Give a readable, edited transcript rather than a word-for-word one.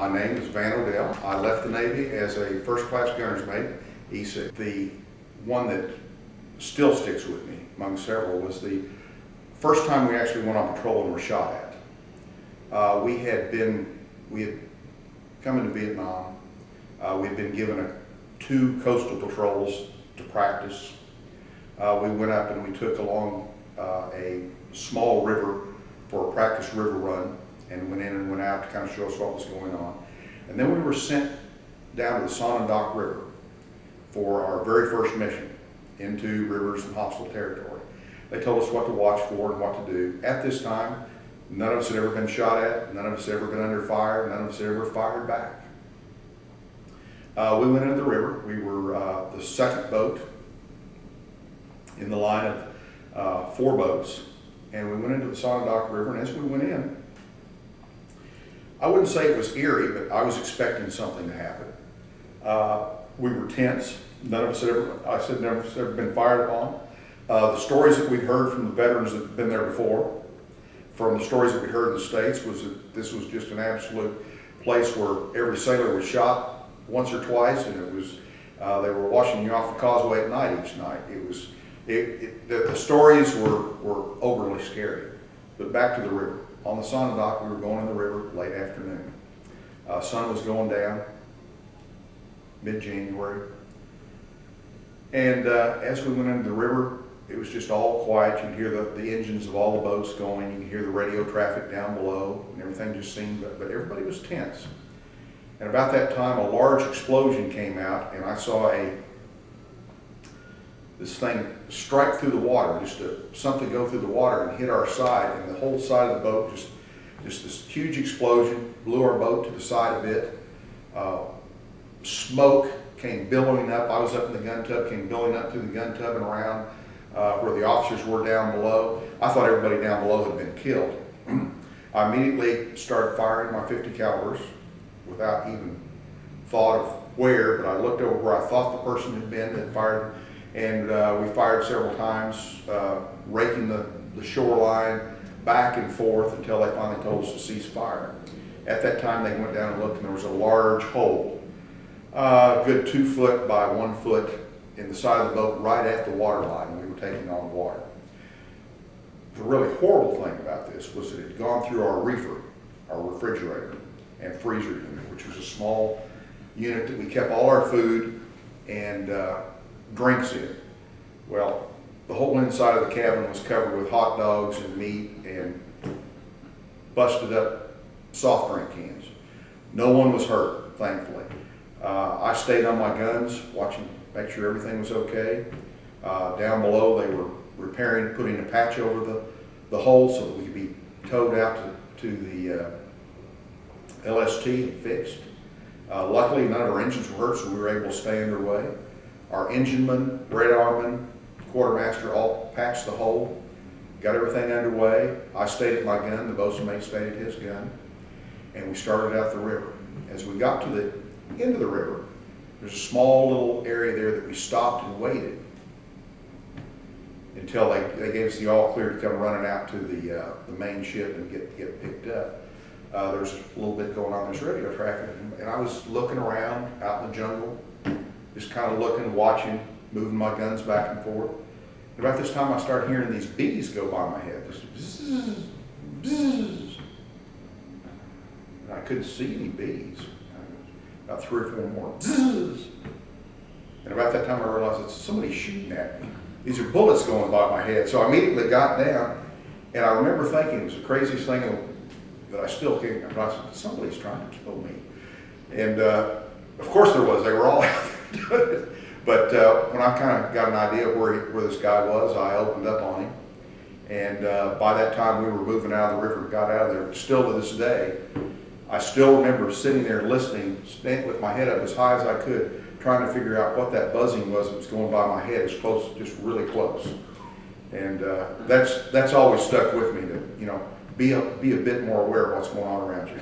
My name is Odell. I left the Navy as a first-class gunner's mate, E6. The one that still sticks with me, among several, was the first time we actually went on patrol and were shot at. We had come into Vietnam. We had been given 2 coastal patrols to practice. We went up and we took along a small river for a practice river run, and went in and went out to kind of show us what was going on. And then we were sent down to the Sonondoc River for our very first mission into rivers and hostile territory. They told us what to watch for and what to do. At this time, none of us had ever been shot at, none of us had ever been under fire, none of us had ever fired back. We went into the river. We were the second boat in the line of 4 boats, and we went into the Sonondoc River, and as we went in, I wouldn't say it was eerie, but I was expecting something to happen. We were tense. None of us had ever been fired upon. The stories that we'd heard from the veterans that had been there before, from the stories that we'd heard in the States, was that this was just an absolute place where every sailor was shot once or twice, and it was they were washing you off the causeway at night each night. The stories were overly scary. But back to the river. On the Sonondoc, we were going in the river late afternoon. Sun was going down, mid-January. And as we went into the river, it was just all quiet. You could hear the engines of all the boats going. You could hear the radio traffic down below, and everything just seemed, but everybody was tense. And about that time, a large explosion came out, and I saw this thing strike through the water, something go through the water and hit our side, and the whole side of the boat, just this huge explosion, blew our boat to the side a bit. Smoke came billowing up. I was up in the gun tub, came billowing up through the gun tub and around where the officers were down below. I thought everybody down below had been killed. I immediately started firing my .50 calibers without even thought of where, but I looked over where I thought the person had been that fired. And we fired several times, raking the shoreline back and forth until they finally told us to cease fire. At that time, they went down and looked, and there was a large hole, a good 2 foot by 1 foot in the side of the boat right at the water line, and we were taking on water. The really horrible thing about this was that it had gone through our reefer, our refrigerator and freezer unit, which was a small unit that we kept all our food and drinks in. Well, the whole inside of the cabin was covered with hot dogs and meat and busted up soft drink cans. No one was hurt, thankfully. I stayed on my guns, watching, make sure everything was okay. Down below, they were repairing, putting a patch over the hole so that we could be towed out to the LST and fixed. Luckily, none of our engines were hurt, so we were able to stay underway. Our engineman, radarman, quartermaster all patched the hole, got everything underway. I stayed at my gun, the bosun mate stayed at his gun, and we started out the river. As we got to the end of the river, there's a small little area there that we stopped and waited until they gave us the all clear to come running out to the main ship and get picked up. There's a little bit going on, there's radio traffic, and I was looking around out in the jungle, just kind of looking, watching, moving my guns back and forth. And about this time, I started hearing these bees go by my head. Just bzzz, bzzz. And I couldn't see any bees. About 3 or 4 more. Bzzz. And about that time, I realized it's somebody shooting at me. These are bullets going by my head. So I immediately got down, and I remember thinking it was the craziest thing that I still can't remember. I said, somebody's trying to kill me. And of course there was. They were all out there doing it. But when I kind of got an idea of where this guy was, I opened up on him. And by that time, we were moving out of the river, got out of there. Still to this day, I still remember sitting there listening, with my head up as high as I could, trying to figure out what that buzzing was that was going by my head, as close, just really close. And that's always stuck with me, to be a bit more aware of what's going on around you.